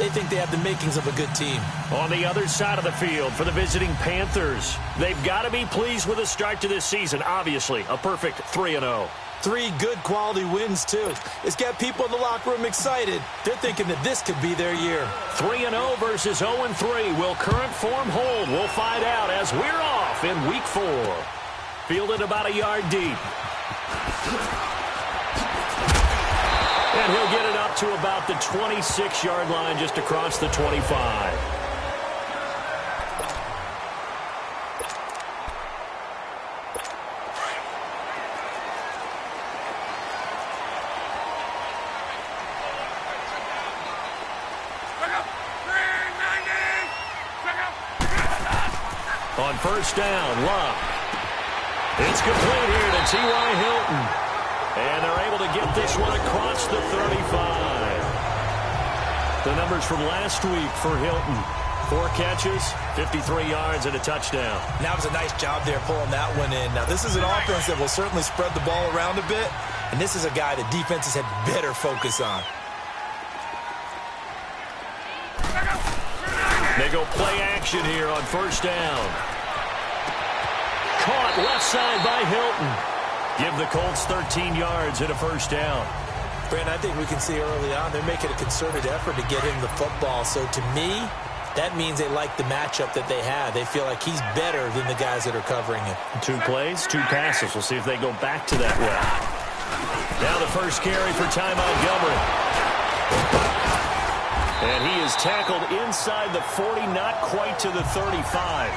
they think they have the makings of a good team. On the other side of the field for the visiting Panthers, they've got to be pleased with the start to this season. Obviously, a perfect 3-0. 3 good quality wins, too. It's got people in the locker room excited. They're thinking that this could be their year. 3-0 versus 0-3. Will current form hold? We'll find out as we're off in Week 4. Fielded about a yard deep. And he'll get it up to about the 26-yard line, just across the 25. On first down, Love. It's complete here to T.Y. Hilton. And they're able to get this one across the 35. The numbers from last week for Hilton. 4 catches, 53 yards, and a touchdown. That was a nice job there pulling that one in. Now, this is an offense that will certainly spread the ball around a bit. And this is a guy that defenses had better focus on. They go play action here on first down. Caught left side by Hilton. Give the Colts 13 yards and a first down. Brandon, I think we can see early on they're making a concerted effort to get him the football. So to me, that means they like the matchup that they have. They feel like he's better than the guys that are covering him. 2 plays, 2 passes. We'll see if they go back to that route. Now the first carry for Ty Montgomery. And he is tackled inside the 40, not quite to the 35.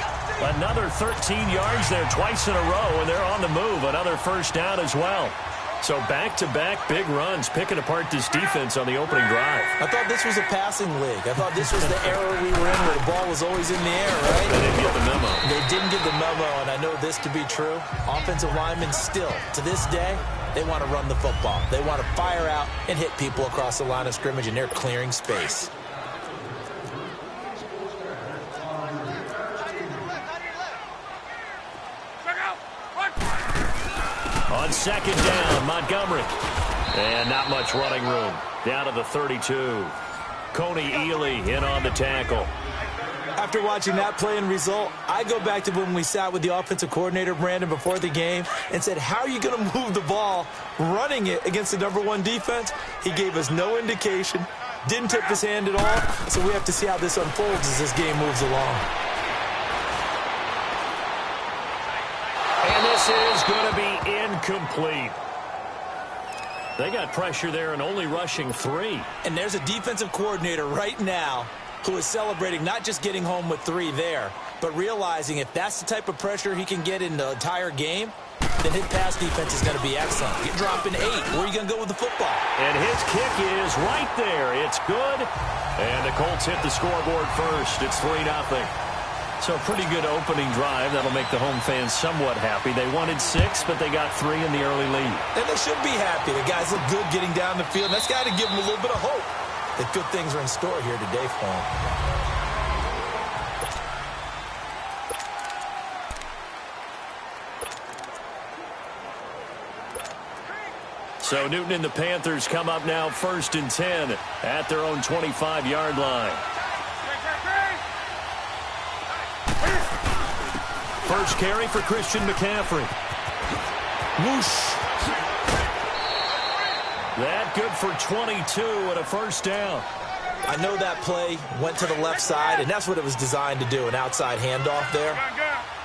Another 13 yards there twice in a row, and they're on the move. Another first down as well. So back-to-back big runs, picking apart this defense on the opening drive. I thought this was a passing league. I thought this was the era we were in where the ball was always in the air, right? They didn't get the memo. They didn't get the memo, and I know this to be true. Offensive linemen still, to this day, they want to run the football. They want to fire out and hit people across the line of scrimmage, and they're clearing space. On second down, Montgomery. And not much running room. Down to the 32. Coney Ely in on the tackle. After watching that play and result, I go back to when we sat with the offensive coordinator, Brandon, before the game and said, how are you going to move the ball running it against the #1 defense? He gave us no indication, didn't tip his hand at all, so we have to see how this unfolds as this game moves along. And this is going to be incomplete. They got pressure there and only rushing 3. And there's a defensive coordinator right now who is celebrating not just getting home with 3 there, but realizing if that's the type of pressure he can get in the entire game, then his pass defense is going to be excellent. You're dropping 8. Where are you going to go with the football? And his kick is right there. It's good. And the Colts hit the scoreboard first. It's 3-0. So a pretty good opening drive. That'll make the home fans somewhat happy. They wanted 6, but they got 3 in the early lead. And they should be happy. The guys look good getting down the field. That's got to give them a little bit of hope that good things are in store here today for them. So Newton and the Panthers come up now 1st and 10 at their own 25-yard line. First carry for Christian McCaffrey. Whoosh. That good for 22 and a first down. I know that play went to the left side, and that's what it was designed to do, an outside handoff there.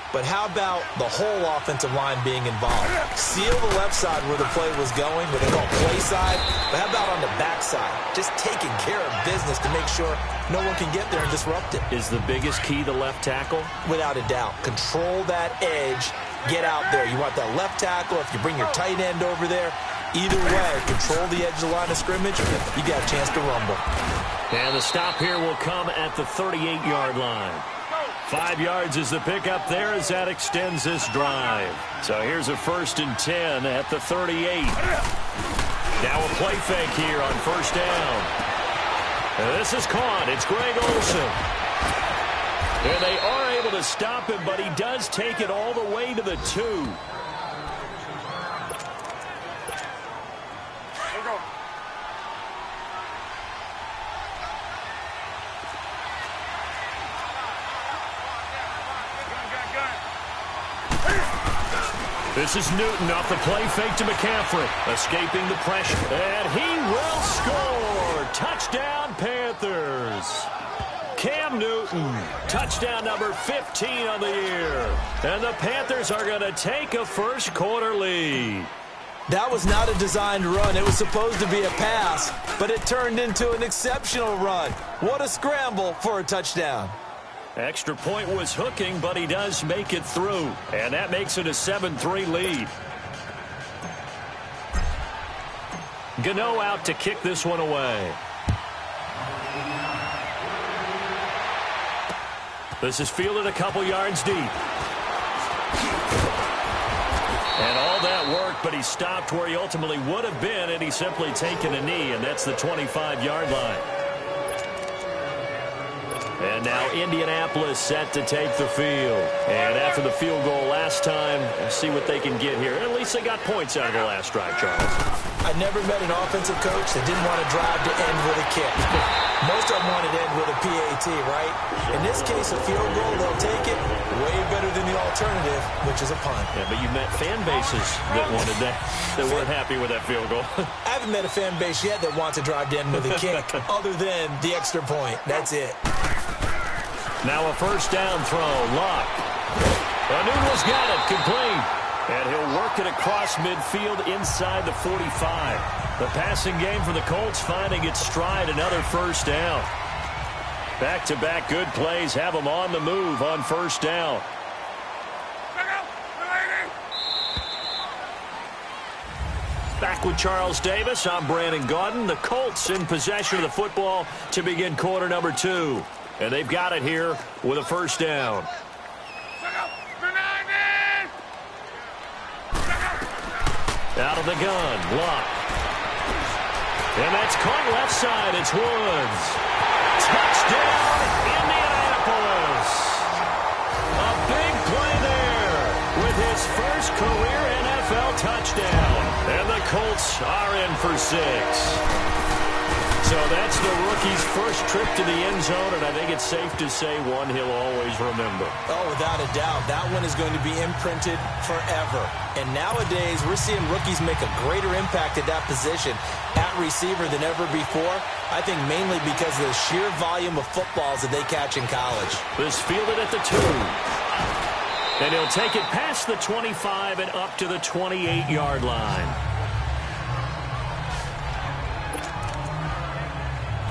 But how about the whole offensive line being involved? Seal the left side where the play was going, what they call play side. But how about on the back side? Just taking care of business to make sure no one can get there and disrupt it. Is the biggest key the left tackle? Without a doubt. Control that edge. Get out there. You want that left tackle. If you bring your tight end over there, either way, control the edge of the line of scrimmage. You got a chance to rumble. And the stop here will come at the 38-yard line. 5 yards is the pickup there as that extends this drive. So here's a 1st and 10 at the 38. Now a play fake here on first down. And this is caught. It's Greg Olsen. And they are able to stop him, but he does take it all the way to the 2. This is Newton off the play fake to McCaffrey. Escaping the pressure. And he will score. Touchdown, Panthers. Cam Newton, touchdown number 15 on the year. And the Panthers are going to take a first quarter lead. That was not a designed run. It was supposed to be a pass, but it turned into an exceptional run. What a scramble for a touchdown. Extra point was hooking, but he does make it through. And that makes it a 7-3 lead. Gano out to kick this one away. This is fielded a couple yards deep. And all that work, but he stopped where he ultimately would have been had he simply taken a knee, and that's the 25-yard line. And now Indianapolis set to take the field. And after the field goal last time, see what they can get here. At least they got points out of the last drive, Charles. I never met an offensive coach that didn't want to drive to end with a kick. Most of them wanted to end with a PAT, right? In this case, a field goal, they'll take it. Way better than the alternative, which is a punt. Yeah, but you met fan bases that wanted that, that weren't happy with that field goal. I haven't met a fan base yet that wants to drive to end with a kick, other than the extra point. That's it. Now a first down throw. Luck. Newton's got it. Complete. And he'll work it across midfield inside the 45. The passing game for the Colts finding its stride. Another first down. Back-to-back good plays have them on the move on first down. Back with Charles Davis. I'm Brandon Gaudin. The Colts in possession of the football to begin quarter number 2. And they've got it here with a first down. Out of the gun, Luck. And that's caught left side. It's Woods. Touchdown, Indianapolis. A big play there with his first career NFL touchdown. And the Colts are in for 6. So that's the rookie's first trip to the end zone, and I think it's safe to say one he'll always remember. Oh, without a doubt. That one is going to be imprinted forever. And nowadays, we're seeing rookies make a greater impact at that position at receiver than ever before. I think mainly because of the sheer volume of footballs that they catch in college. This fielded at the 2. And he'll take it past the 25 and up to the 28-yard line.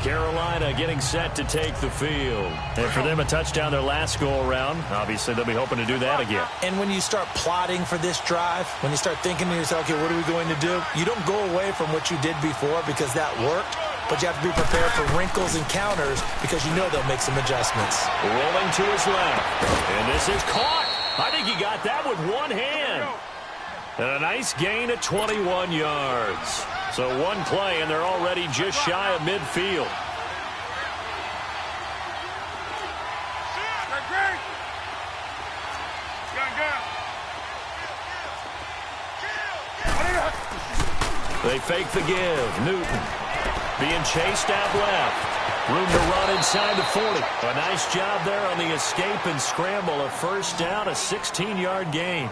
Carolina getting set to take the field. And for them, a touchdown their last go-around. Obviously, they'll be hoping to do that again. And when you start plotting for this drive, when you start thinking to yourself, okay, what are we going to do? You don't go away from what you did before because that worked, but you have to be prepared for wrinkles and counters because you know they'll make some adjustments. Rolling to his left. And this is caught. I think he got that with one hand. And a nice gain at 21 yards. So one play, and they're already just shy of midfield. They fake the give. Newton being chased out left. Room to run inside the 40. A nice job there on the escape and scramble. A first down, a 16-yard gain.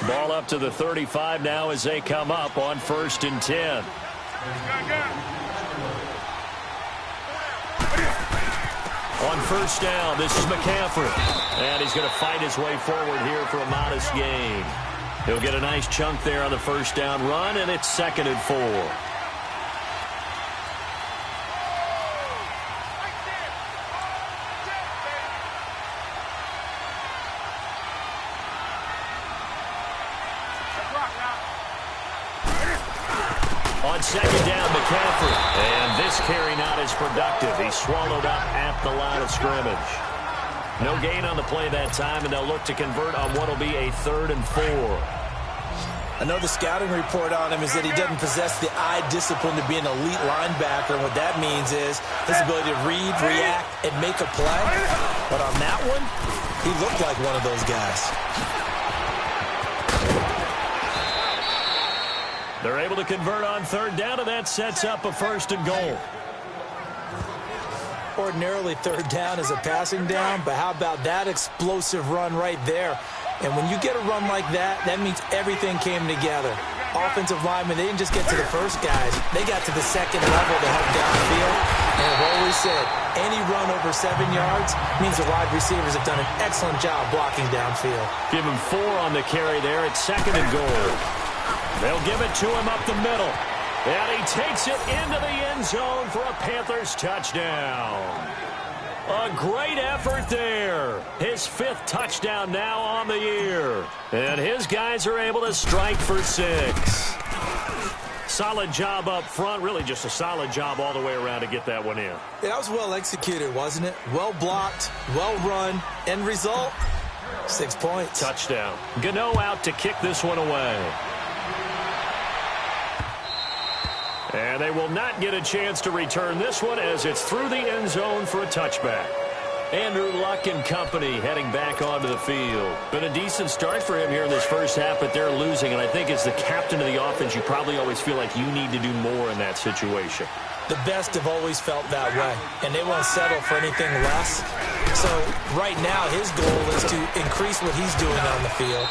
Ball up to the 35 now as they come up on 1st and 10. On first down, this is McCaffrey. And he's going to fight his way forward here for a modest gain. He'll get a nice chunk there on the first down run, and it's 2nd and 4. On 2nd down, McCaffrey. And this carry not as productive. He's swallowed up at the line of scrimmage. No gain on the play that time, and they'll look to convert on what will be a 3rd and 4. I know the scouting report on him is that he doesn't possess the eye discipline to be an elite linebacker. And what that means is his ability to read, react, and make a play. But on that one, he looked like one of those guys. They're able to convert on 3rd down, and that sets up a 1st and goal. Ordinarily, third down is a passing down, but how about that explosive run right there? And when you get a run like that, that means everything came together. Offensive linemen, they didn't just get to the first guys. They got to the second level to help downfield. And I've always said, any run over 7 yards means the wide receivers have done an excellent job blocking downfield. Give him 4 on the carry there. It's 2nd and goal. They'll give it to him up the middle. And he takes it into the end zone for a Panthers touchdown. A great effort there. His 5th touchdown now on the year. And his guys are able to strike for 6. Solid job up front. Really just a solid job all the way around to get that one in. Yeah, that was well executed, wasn't it? Well blocked, well run. End result, 6 points. Touchdown. Gano out to kick this one away. And they will not get a chance to return this one as it's through the end zone for a touchback. Andrew Luck and company heading back onto the field. Been a decent start for him here in this first half, but they're losing. And I think as the captain of the offense, you probably always feel like you need to do more in that situation. The best have always felt that way, and they won't settle for anything less. So right now his goal is to increase what he's doing on the field.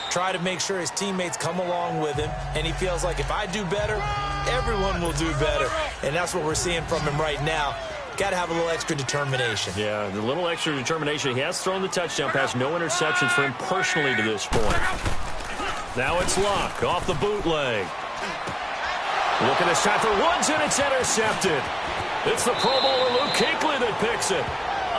Try to make sure his teammates come along with him, and he feels like if I do better, everyone will do better. And that's what we're seeing from him right now. Got to have a little extra determination. Yeah, the little extra determination. He has thrown the touchdown pass. No interceptions for him personally to this point. Now it's Luck off the bootleg. Looking this time for Woods, and it's intercepted. It's the Pro Bowler Luke Kuechly that picks it.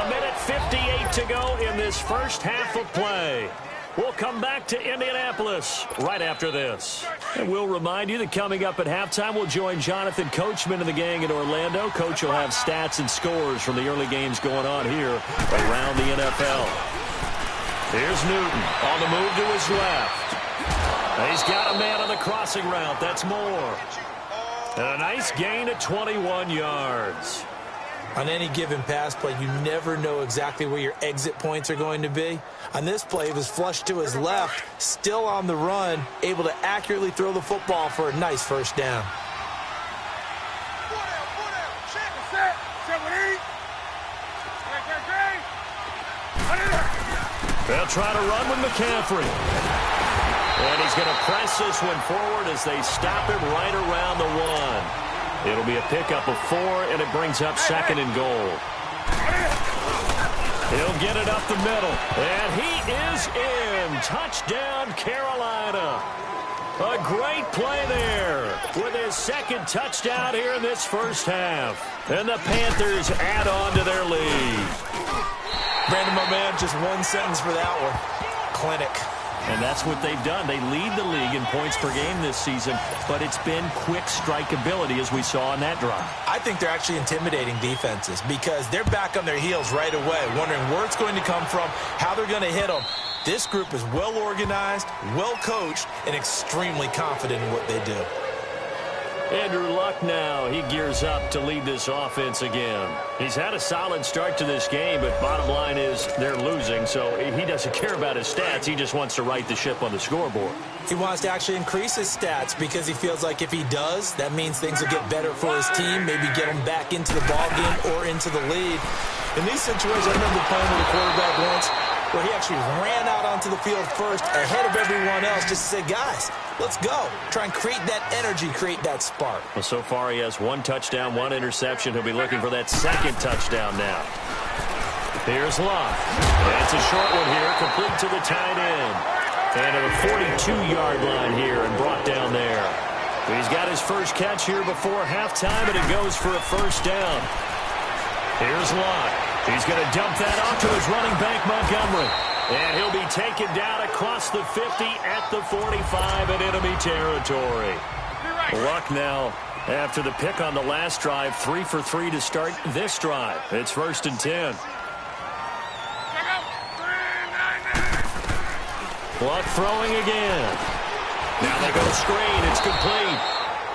1:58 to go in this first half of play. We'll come back to Indianapolis right after this. And we'll remind you that coming up at halftime, we'll join Jonathan Coachman and the gang in Orlando. Coach will have stats and scores from the early games going on here around the NFL. Here's Newton on the move to his left. He's got a man on the crossing route. That's Moore. And a nice gain of 21 yards. On any given pass play, you never know exactly where your exit points are going to be. On this play, he was flushed to his left, still on the run, able to accurately throw the football for a nice first down. They'll try to run with McCaffrey. And he's going to press this one forward as they stop him right around the 1. It'll be a pickup of 4, and it brings up 2nd and goal. He'll get it up the middle, and he is in. Touchdown, Carolina. A great play there with his 2nd touchdown here in this first half. And the Panthers add on to their lead. Brandon, my man, just one sentence for that one. Clinic. And that's what they've done. They lead the league in points per game this season, but it's been quick strike ability as we saw on that drive. I think they're actually intimidating defenses because they're back on their heels right away, wondering where it's going to come from, how they're going to hit them. This group is well organized, well coached, and extremely confident in what they do. Andrew Luck now, he gears up to lead this offense again. He's had a solid start to this game, but bottom line is they're losing, so he doesn't care about his stats. He just wants to right the ship on the scoreboard. He wants to actually increase his stats because he feels like if he does, that means things will get better for his team, maybe get him back into the ballgame or into the lead. In these situations, I remember playing with a quarterback once where he actually ran out onto the field first ahead of everyone else just to say, guys, let's go. Try and create that energy, create that spark. Well, so far he has 1 touchdown, 1 interception. He'll be looking for that 2nd touchdown now. Here's Luck. That's a short one here, complete to the tight end. And at a 42-yard line here and brought down there. He's got his first catch here before halftime, and it goes for a first down. Here's Luck. He's going to dump that off to his running back, Montgomery. And he'll be taken down across the 50 at the 45 in enemy territory. Luck now, after the pick on the last drive, 3 for 3 to start this drive. It's 1st and 10. Luck throwing again. Now they go screen. It's complete.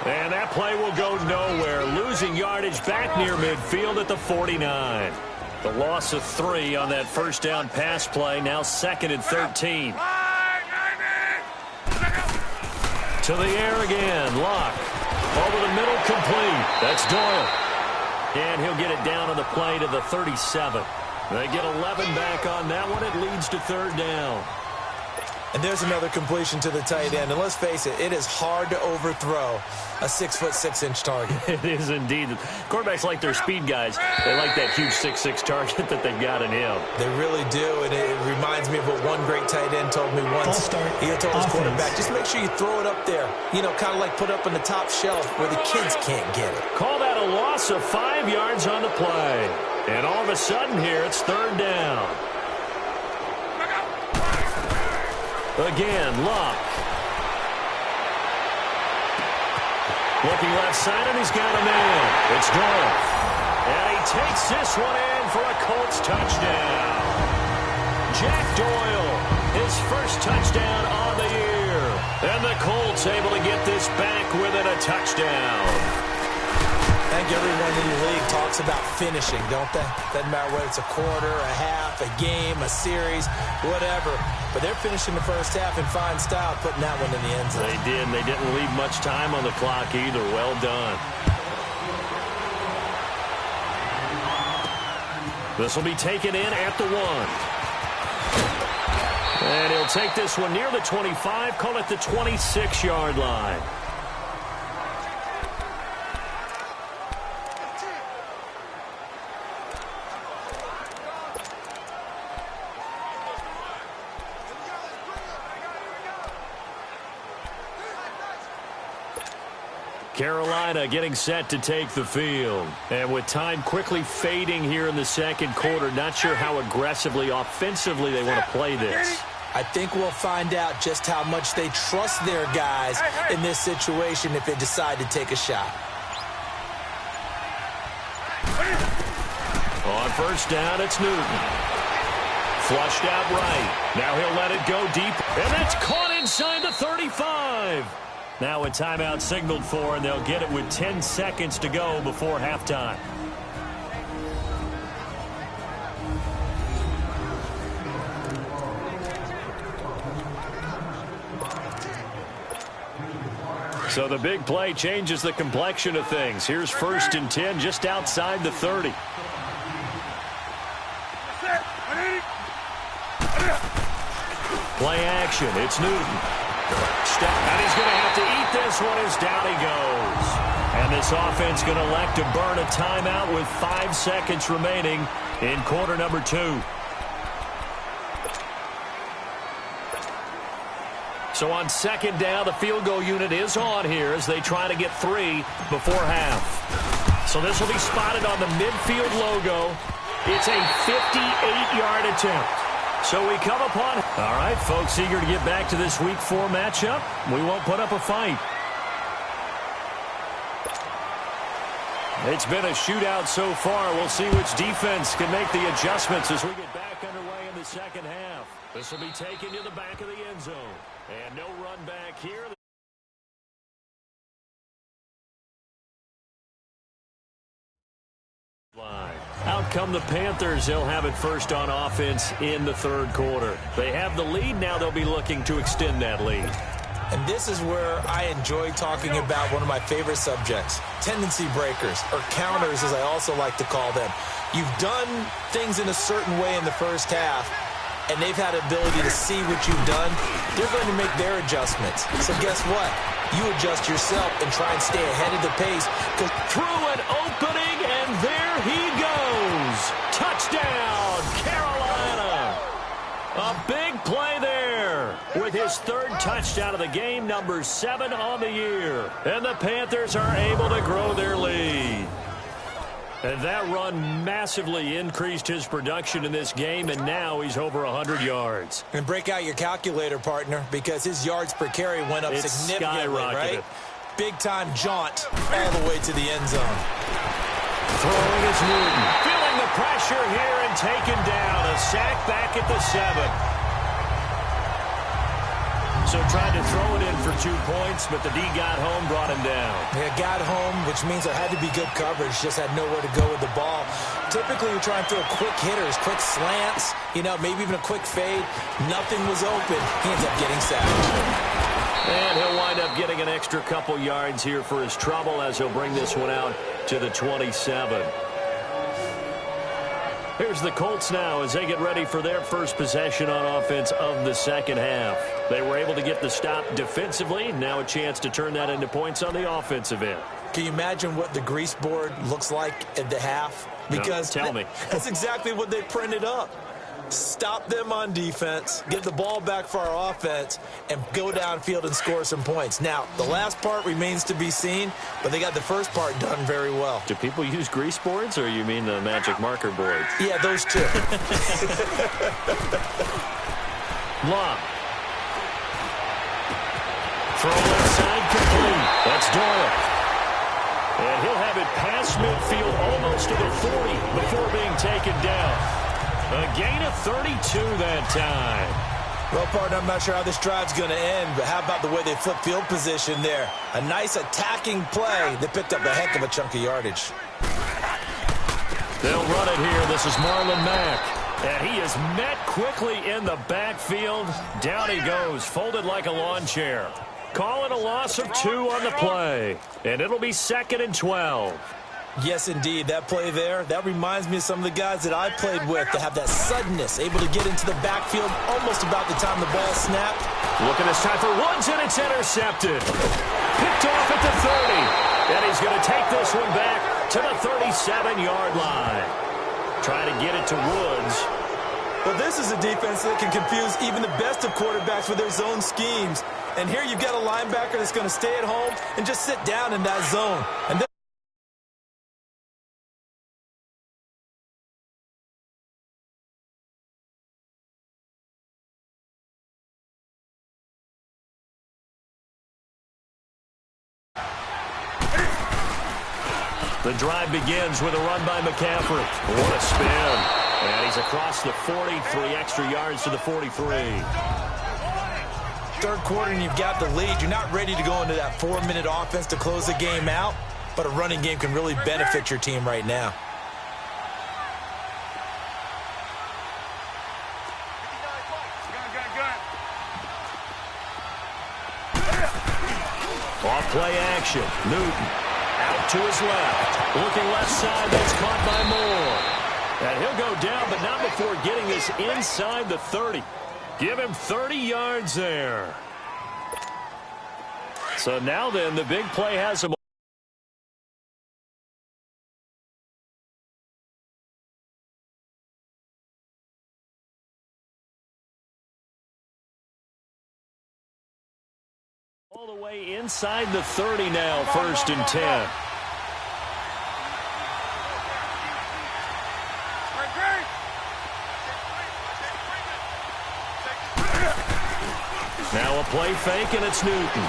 And that play will go nowhere. Losing yardage back near midfield at the 49. The loss of 3 on that first down pass play. Now 2nd and 13. To the air again. Luck. Over the middle, complete. That's Doyle. And he'll get it down on the play to the 37. They get 11 back on that one. It leads to third down. And there's another completion to the tight end. And let's face it, it is hard to overthrow a 6'6" target. It is indeed. Quarterbacks like their speed guys. They like that huge 6'6" target that they've got in him. They really do. And it reminds me of what one great tight end told me once. He told his quarterback, just make sure you throw it up there. You know, kind of like put it up on the top shelf where the kids can't get it. Call that a loss of 5 yards on the play. And all of a sudden here, it's third down. Again, Luck. Looking left side, and he's got a man. It's Doyle. And he takes this one in for a Colts touchdown. Jack Doyle, his first touchdown on the year. And the Colts able to get this back within a touchdown. I think everyone in the league talks about finishing, don't they? Doesn't matter whether it's a quarter, a half, a game, a series, whatever. But they're finishing the first half in fine style, putting that one in the end zone. They did, and they didn't leave much time on the clock either. Well done. This will be taken in at the 1. And he'll take this one near the 25, call it the 26-yard line. Carolina getting set to take the field. And with time quickly fading here in the second quarter, not sure how aggressively, offensively they want to play this. I think we'll find out just how much they trust their guys in this situation if they decide to take a shot. On first down, it's Newton. Flushed out right. Now he'll let it go deep. And that's caught inside the 35. Now a timeout signaled for, and they'll get it with 10 seconds to go before halftime. So the big play changes the complexion of things. Here's 1st and 10 just outside the 30. Play action. It's Newton. And he's going to have to eat this one as down he goes. And this offense going to elect to burn a timeout with 5 seconds remaining in quarter number 2. So on second down, the field goal unit is on here as they try to get 3 before half. So this will be spotted on the midfield logo. It's a 58-yard attempt. So we come upon... All right, folks, eager to get back to this Week 4 matchup. We won't put up a fight. It's been a shootout so far. We'll see which defense can make the adjustments as we get back underway in the second half. This will be taken to the back of the end zone. And no run back here. Out come the Panthers. They'll have it first on offense in the third quarter. They have the lead. Now they'll be looking to extend that lead. And this is where I enjoy talking about one of my favorite subjects, tendency breakers, or counters as I also like to call them. You've done things in a certain way in the first half, and they've had the ability to see what you've done. They're going to make their adjustments. So guess what? You adjust yourself and try and stay ahead of the pace. Through an opening, and there he goes. Touchdown, Carolina. A big play there with his 3rd touchdown of the game, number 7 on the year. And the Panthers are able to grow their lead. And that run massively increased his production in this game, and now he's over 100 yards. And break out your calculator, partner, because his yards per carry went up significantly, right? Big-time jaunt all the way to the end zone. Throwing is Newton. Feeling the pressure here and taken down. A sack back at the 7. So tried to throw it in for 2 points, but the D got home, brought him down. Yeah, got home, which means there had to be good coverage. Just had nowhere to go with the ball. Typically, you're trying to throw quick hitters, quick slants, maybe even a quick fade. Nothing was open. He ends up getting sacked. And he'll wind up getting an extra couple yards here for his trouble as he'll bring this one out to the 27. Here's the Colts now as they get ready for their first possession on offense of the second half. They were able to get the stop defensively. Now a chance to turn that into points on the offensive end. Can you imagine what the grease board looks like at the half? Because no, tell me. That's exactly what they printed up. Stop them on defense, get the ball back for our offense, and go downfield and score some points. Now, the last part remains to be seen, but they got the first part done very well. Do people use grease boards, or you mean the magic marker boards? Yeah, those two. Long. Throw left side complete. That's Doyle. And he'll have it past midfield almost to the 40 before being taken down. A gain of 32 that time. Well, partner, I'm not sure how this drive's going to end, but how about the way they flip field position there? A nice attacking play. They picked up a heck of a chunk of yardage. They'll run it here. This is Marlon Mack. And he is met quickly in the backfield. Down he goes, folded like a lawn chair. Call it a loss of 2 on the play. And it'll be 2nd and 12. Yes, indeed. That play there, that reminds me of some of the guys that I played with to have that suddenness, able to get into the backfield almost about the time the ball snapped. Looking this time for Woods, and it's intercepted. Picked off at the 30. And he's going to take this one back to the 37-yard line. Trying to get it to Woods. Well, this is a defense that can confuse even the best of quarterbacks with their zone schemes. And here you've got a linebacker that's going to stay at home and just sit down in that zone. And the drive begins with a run by McCaffrey. What a spin. And he's across the 40, 3 extra yards to the 43. Third quarter and you've got the lead. You're not ready to go into that 4-minute offense to close the game out, but a running game can really benefit your team right now. Off play action. Newton out to his left. Looking left side. That's caught by Moore. And he'll go down, but not before getting this inside the 30. Give him 30 yards there. So now then, the big play has him. All the way inside the 30 now, 1st and 10. Now a play fake, and it's Newton.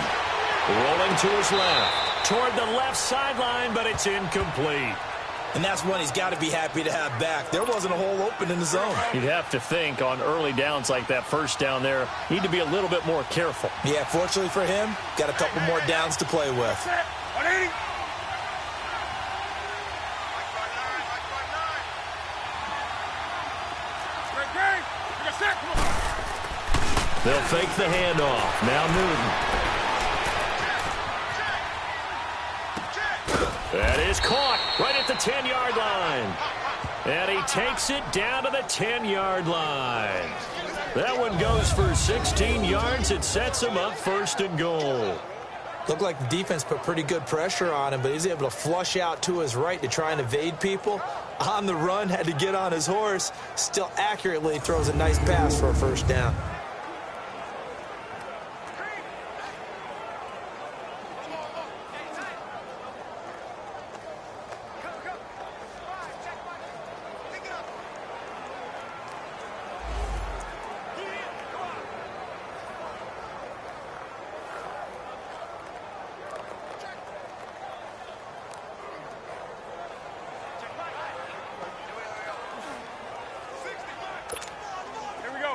Rolling to his left. Toward the left sideline, but it's incomplete. And that's one he's got to be happy to have back. There wasn't a hole open in the zone. You'd have to think on early downs like that first down there, need to be a little bit more careful. Yeah, fortunately for him, got a couple more downs to play with. They'll fake the handoff. Now Newton. That is caught right at the 10-yard line. And he takes it down to the 10-yard line. That one goes for 16 yards. It sets him up 1st and goal. Looked like the defense put pretty good pressure on him, but he's able to flush out to his right to try and evade people. On the run, had to get on his horse. Still accurately throws a nice pass for a 1st down.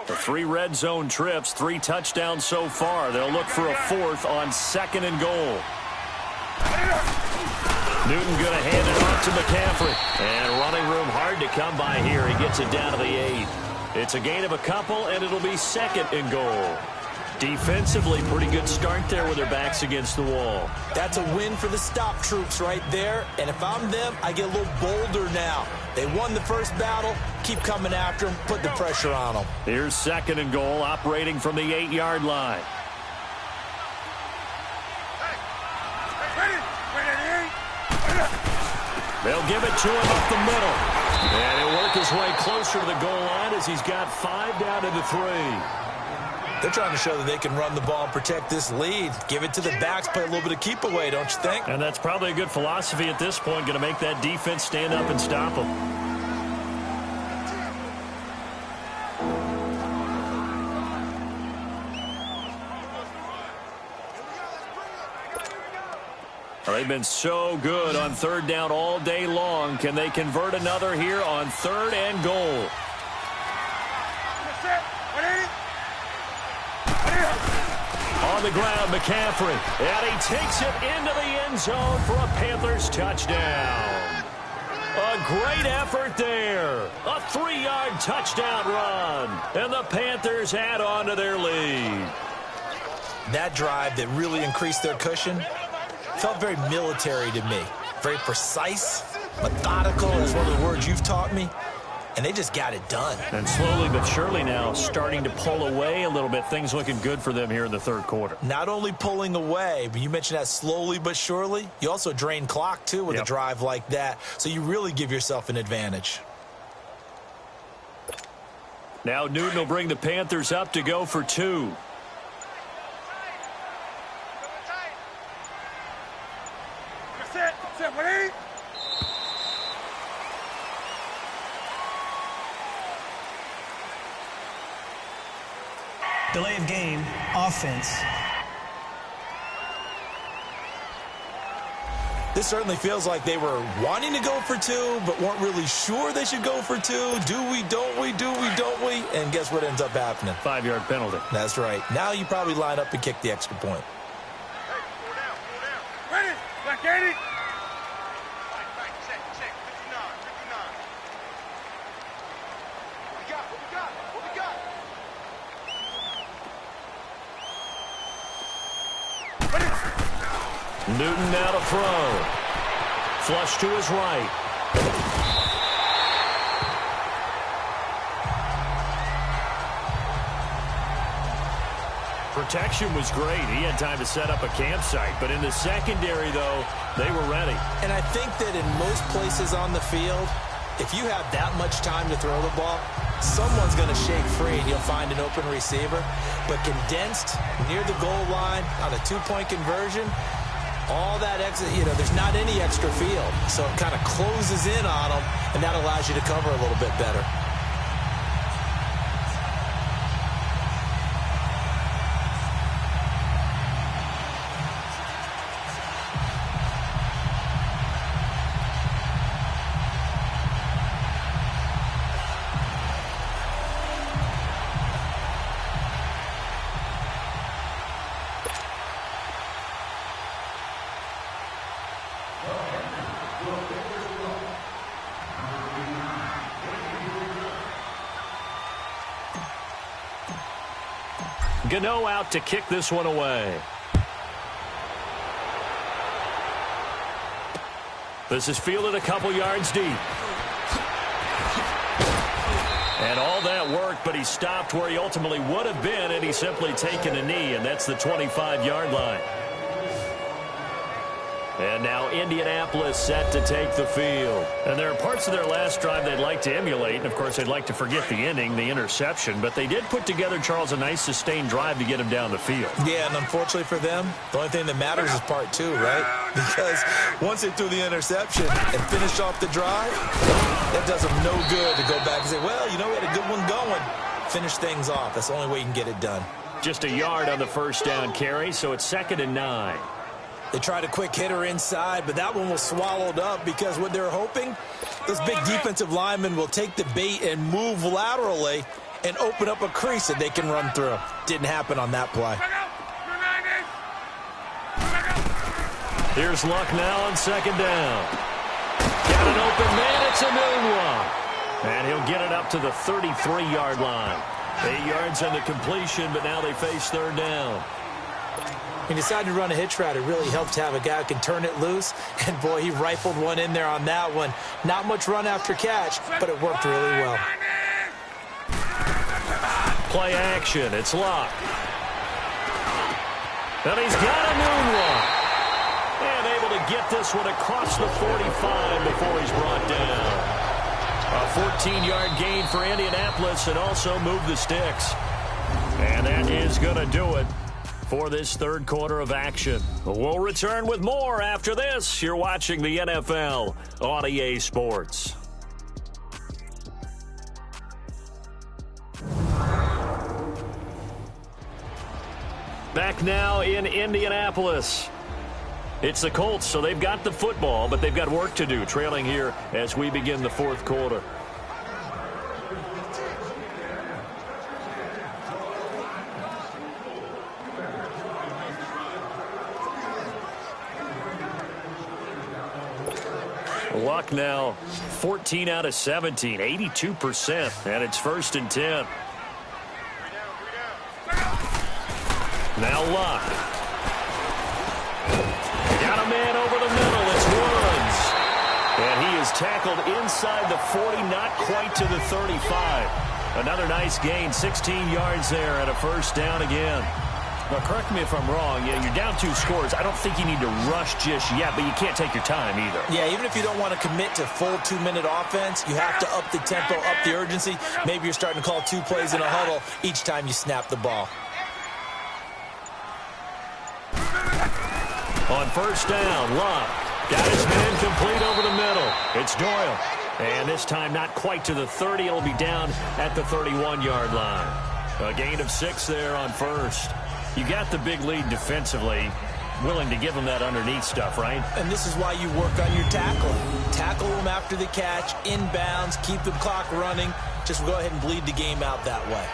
The 3 red zone trips, 3 touchdowns so far. They'll look for a 4th on 2nd and goal. Newton going to hand it off to McCaffrey. And running room hard to come by here. He gets it down to the 8. It's a gain of a couple, and it'll be 2nd and goal. Defensively, pretty good start there with their backs against the wall. That's a win for the stop troops right there. And if I'm them, I get a little bolder now. They won the first battle. Keep coming after them. Put the pressure on them. Here's 2nd and goal, operating from the 8-yard line. They'll give it to him up the middle. And he'll work his way closer to the goal line as he's got 5 down to the 3. They're trying to show that they can run the ball and protect this lead. Give it to the backs, play a little bit of keep away, don't you think? And that's probably a good philosophy at this point, going to make that defense stand up and stop them. Well, they've been so good on 3rd down all day long. Can they convert another here on 3rd and goal? On the ground, McCaffrey. And he takes it into the end zone for a Panthers touchdown. A great effort there. A 3-yard touchdown run. And the Panthers add on to their lead. That drive that really increased their cushion felt very military to me. Very precise, methodical, is one of the words you've taught me. And they just got it done. And slowly but surely now starting to pull away a little bit. Things looking good for them here in the 3rd quarter. Not only pulling away, but you mentioned that slowly but surely. You also drain clock, too, with a drive like that. So you really give yourself an advantage. Now Newton will bring the Panthers up to go for 2. Delay of game, offense. This certainly feels like they were wanting to go for 2, but weren't really sure they should go for 2. Do we, don't we, do we, don't we? And guess what ends up happening? 5-yard penalty. That's right. Now you probably line up and kick the extra point. Ready? Back at it. Newton now to throw. Flush to his right. Protection was great. He had time to set up a campsite. But in the secondary, though, they were ready. And I think that in most places on the field, if you have that much time to throw the ball, someone's going to shake free and you'll find an open receiver. But condensed near the goal line on a 2-point conversion, all that exit, there's not any extra field. So it kind of closes in on them, and that allows you to cover a little bit better. Gano out to kick this one away. This is fielded a couple yards deep. And all that worked, but he stopped where he ultimately would have been, and he's simply taken a knee, and that's the 25-yard line. And now Indianapolis set to take the field. And there are parts of their last drive they'd like to emulate. And, of course, they'd like to forget the ending, the interception. But they did put together, Charles, a nice sustained drive to get him down the field. Yeah, and unfortunately for them, the only thing that matters is part 2, right? Because once they threw the interception and finished off the drive, that does them no good to go back and say, well, we had a good one going. Finish things off. That's the only way you can get it done. Just a yard on the first down carry, so it's 2nd and 9. They tried a quick hitter inside, but that one was swallowed up because what they're hoping, those big defensive linemen will take the bait and move laterally and open up a crease that they can run through. Didn't happen on that play. Here's Luck now on 2nd down. Got an open man. It's a new one. And he'll get it up to the 33-yard line. 8 yards on the completion, but now they face third down. He decided to run a hitch route. It really helped to have a guy who can turn it loose. And, boy, he rifled one in there on that one. Not much run after catch, but it worked really well. Play action. It's Locke. And he's got a moonwalk. And able to get this one across the 45 before he's brought down. A 14-yard gain for Indianapolis and also move the sticks. And that is going to do it for this third quarter of action. We'll return with more after this. You're watching the NFL on EA Sports. Back now in Indianapolis. It's the Colts, so they've got the football, but they've got work to do, trailing here as we begin the fourth quarter. Luck now 14 out of 17, 82%, and it's 1st and 10. Now Luck. Got a man over the middle. It's Woods. And he is tackled inside the 40, not quite to the 35. Another nice gain, 16 yards there and a first down again. Now, correct me if I'm wrong. Yeah, you're down 2 scores. I don't think you need to rush just yet, but you can't take your time either. Yeah, even if you don't want to commit to full 2-minute offense, you have to up the tempo, up the urgency. Maybe you're starting to call 2 plays in a huddle each time you snap the ball. On first down, Love got his man complete over the middle. It's Doyle. And this time not quite to the 30. It'll be down at the 31-yard line. A gain of 6 there on first. You got the big lead defensively. Willing to give them that underneath stuff, right? And this is why you work on your tackling. Tackle them after the catch, inbounds, keep the clock running. Just go ahead and bleed the game out that way.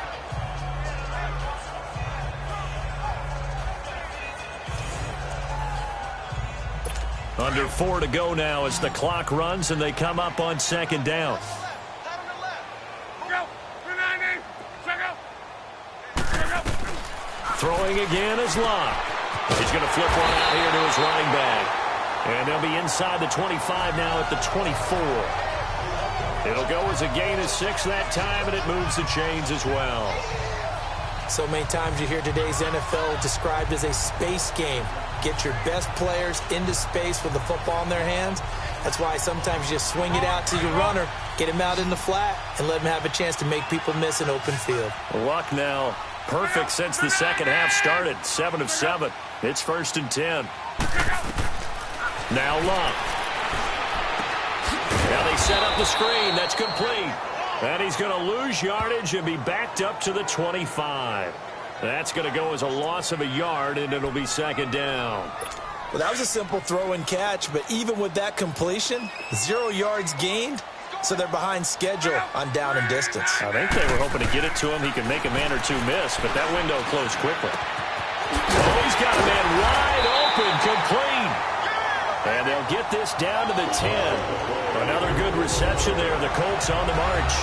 Under 4 to go now as the clock runs and they come up on second down. Throwing again is Locke. He's going to flip one out here to his running back. And they'll be inside the 25 now at the 24. It'll go as a gain of 6 that time, and it moves the chains as well. So many times you hear today's NFL described as a space game. Get your best players into space with the football in their hands. That's why sometimes you just swing it out to your runner, get him out in the flat, and let him have a chance to make people miss an open field. Luck now perfect since the second half started. 7 of 7. It's 1st and 10. Now Luck. Now they set up the screen. That's complete. And he's going to lose yardage and be backed up to the 25. That's going to go as a loss of a yard, and it'll be second down. Well, that was a simple throw and catch, but even with that completion, 0 yards gained, so they're behind schedule on down and distance. I think they were hoping to get it to him. He could make a man or 2 miss, but that window closed quickly. Oh, he's got a man wide open, complete. And they'll get this down to the 10. Another good reception there. The Colts on the march.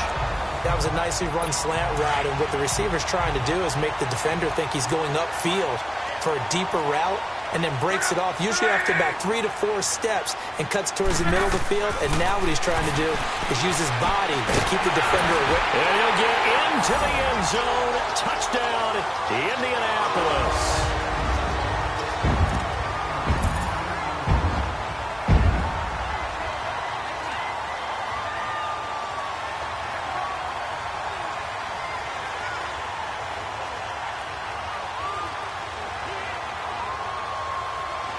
That was a nicely run slant route, and what the receiver's trying to do is make the defender think he's going upfield for a deeper route, and then breaks it off, usually after about 3 to 4 steps, and cuts towards the middle of the field. And now what he's trying to do is use his body to keep the defender away. And he'll get into the end zone. Touchdown, Indianapolis.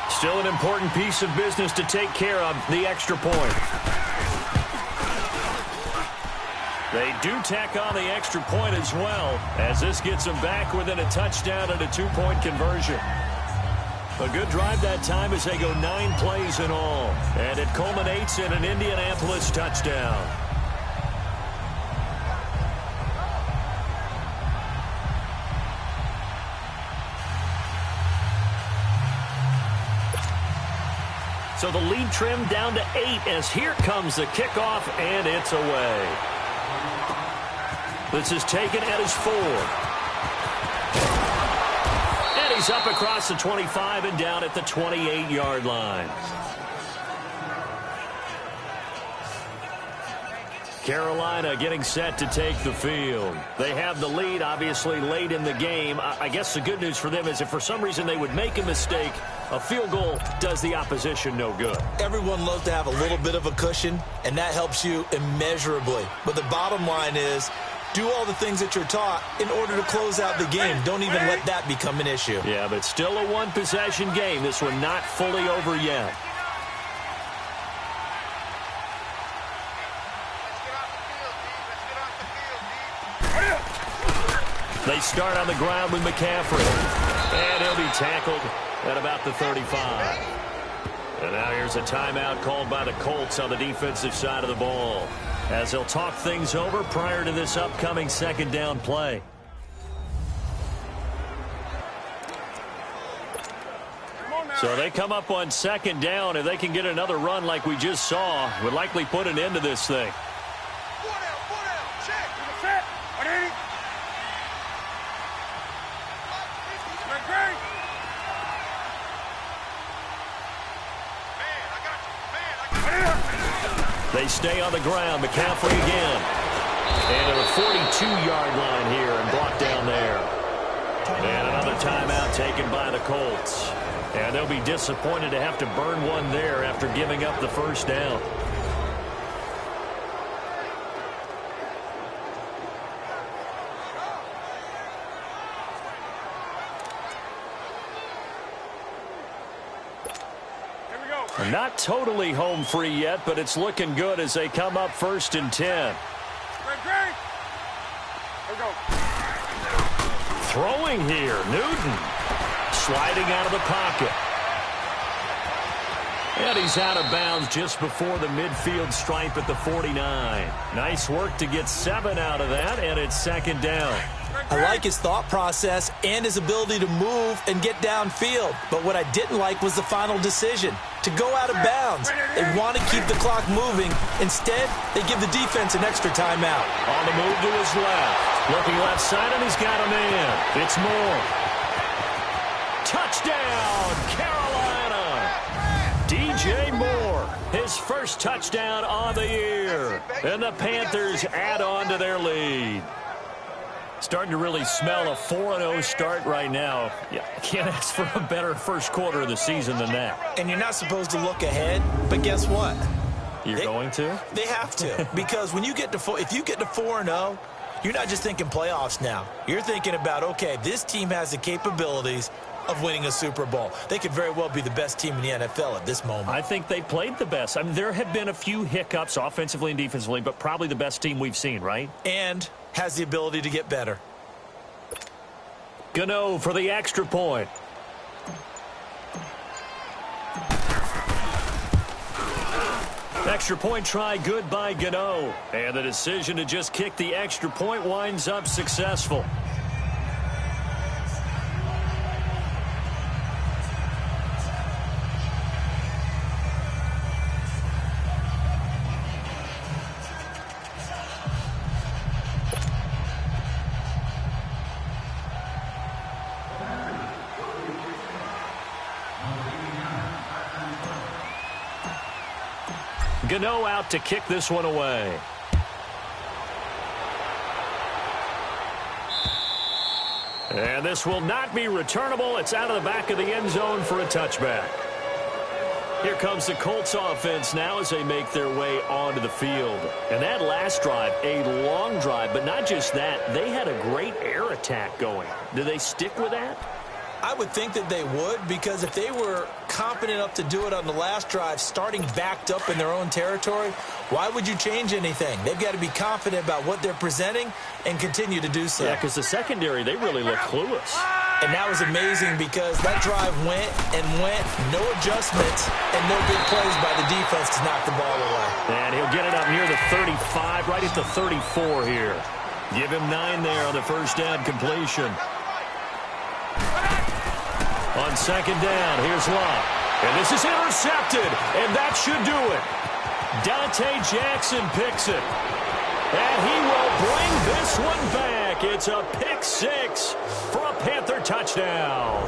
Still an important piece of business to take care of, the extra point. They do tack on the extra point as well, as this gets them back within a touchdown and a 2-point conversion. A good drive that time as they go 9 plays in all, and it culminates in an Indianapolis touchdown. So the lead trimmed down to 8 as here comes the kickoff, and it's away. This is taken at his 4. And he's up across the 25 and down at the 28-yard line. Carolina getting set to take the field. They have the lead, obviously, late in the game. I guess the good news for them is if for some reason they would make a mistake, a field goal does the opposition no good. Everyone loves to have a little bit of a cushion, and that helps you immeasurably. But the bottom line is, do all the things that you're taught in order to close out the game. Don't even let that become an issue. Yeah, but still a one-possession game. This one not fully over yet. They start on the ground with McCaffrey. And he'll be tackled at about the 35. And now here's a timeout called by the Colts on the defensive side of the ball, as they'll talk things over prior to this upcoming second down play. So they come up on second down. If they can get another run like we just saw, would likely put an end to this thing. They stay on the ground. McCaffrey again. And to the 42-yard line here and brought down there. And another timeout taken by the Colts. And they'll be disappointed to have to burn one there after giving up the first down. Not totally home free yet, but it's looking good as they come up 1st and 10. Throwing here, Newton. Sliding out of the pocket. And he's out of bounds just before the midfield stripe at the 49. Nice work to get 7 out of that, and it's second down. I like his thought process and his ability to move and get downfield. But what I didn't like was the final decision, to go out of bounds. They want to keep the clock moving. Instead, they give the defense an extra timeout. On the move to his left. Looking left side, and he's got a man. It's Moore. Touchdown, Carolina. DJ Moore, his first touchdown on the year. And the Panthers add on to their lead. Starting to really smell a 4-0 start right now. Yeah, can't ask for a better first quarter of the season than that. And you're not supposed to look ahead, but guess what? You're going to? They have to, because when you get to if you get to 4-0, you're not just thinking playoffs now. You're thinking about, okay, this team has the capabilities of winning a Super Bowl. They could very well be the best team in the NFL at this moment. I think they played the best. I mean, there have been a few hiccups offensively and defensively, but probably the best team we've seen, right? And has the ability to get better. Gano for the extra point. Extra point try good by Gano. And the decision to just kick the extra point winds up successful. Gano out to kick this one away. And this will not be returnable. It's out of the back of the end zone for a touchback. Here comes the Colts offense now as they make their way onto the field. And that last drive, a long drive, but not just that. They had a great air attack going. Do they stick with that? I would think that they would, because if they were confident enough to do it on the last drive, starting backed up in their own territory, why would you change anything? They've got to be confident about what they're presenting and continue to do so. Yeah, because the secondary, they really look clueless. And that was amazing because that drive went and went, no adjustments, and no good plays by the defense to knock the ball away. And he'll get it up near the 35, right at the 34 here. Give him 9 there on the first down completion. On second down, here's Love. And this is intercepted, and that should do it. Dante Jackson picks it. And he will bring this one back. It's a pick six for a Panther touchdown.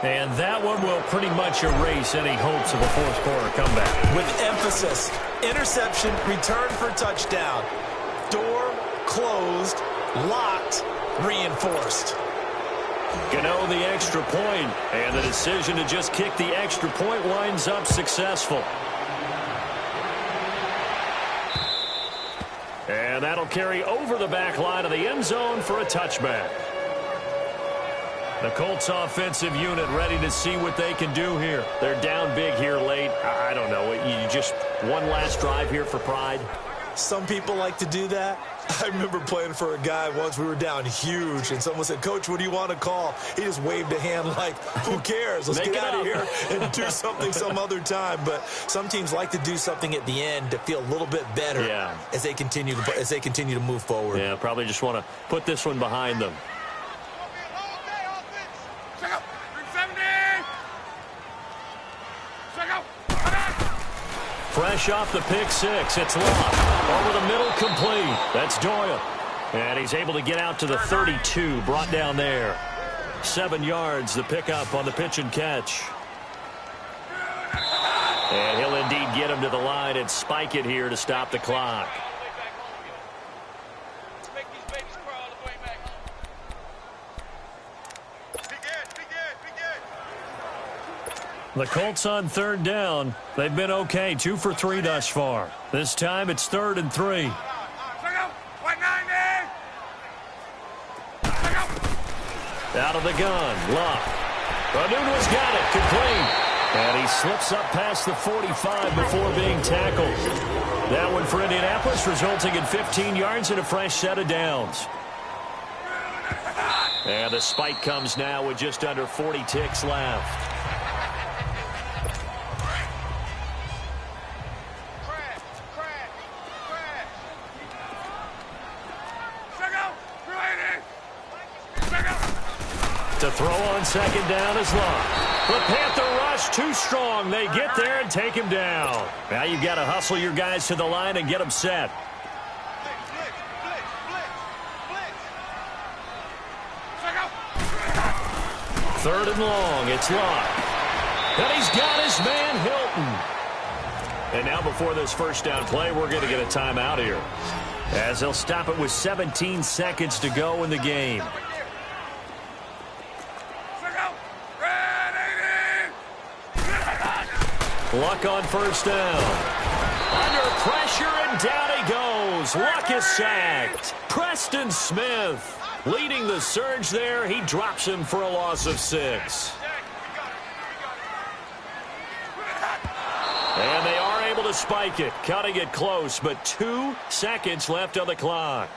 And that one will pretty much erase any hopes of a fourth quarter comeback. With emphasis, interception, return for touchdown. Door closed, locked, reinforced. Gano the extra point, and the decision to just kick the extra point winds up successful. And that'll carry over the back line of the end zone for a touchback. The Colts offensive unit ready to see what they can do here. They're down big here late. I don't know. You just one last drive here for pride. Some people like to do that. I remember playing for a guy once. We were down huge, and someone said, "Coach, what do you want to call?" He just waved a hand like, who cares? Let's get out of here and do something some other time. But some teams like to do something at the end to feel a little bit better as they continue to move forward. Yeah, probably just want to put this one behind them. Fresh off the pick six, it's Locke. Over the middle, complete. That's Doyle. And he's able to get out to the 32, brought down there. 7 yards, the pickup on the pitch and catch. And he'll indeed get him to the line and spike it here to stop the clock. The Colts on third down. They've been okay, 2 for 3 thus far. This time it's 3rd and 3. Out of the gun, Locke. Nunez got it, complete. And he slips up past the 45 before being tackled. That one for Indianapolis, resulting in 15 yards and a fresh set of downs. And the spike comes now with just under 40 ticks left. To throw on second down is Locke. The Panther rush too strong. They get there and take him down. Now you've got to hustle your guys to the line and get them set. Third and long. It's Locke. And he's got his man Hilton. And now before this first down play, we're going to get a timeout here, as they'll stop it with 17 seconds to go in the game. Luck on first down. Under pressure, and down he goes. Luck is sacked. Preston Smith leading the surge there. He drops him for a loss of 6. And they are able to spike it, cutting it close, but 2 seconds left on the clock.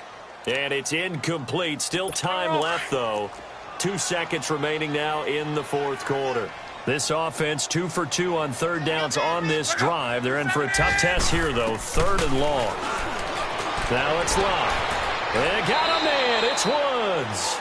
And it's incomplete. Still time left, though. 2 seconds remaining now in the fourth quarter. This offense 2 for 2 on third downs on this drive. They're in for a tough test here, though. 3rd and long. Now it's Locke. They got a man. It's Woods.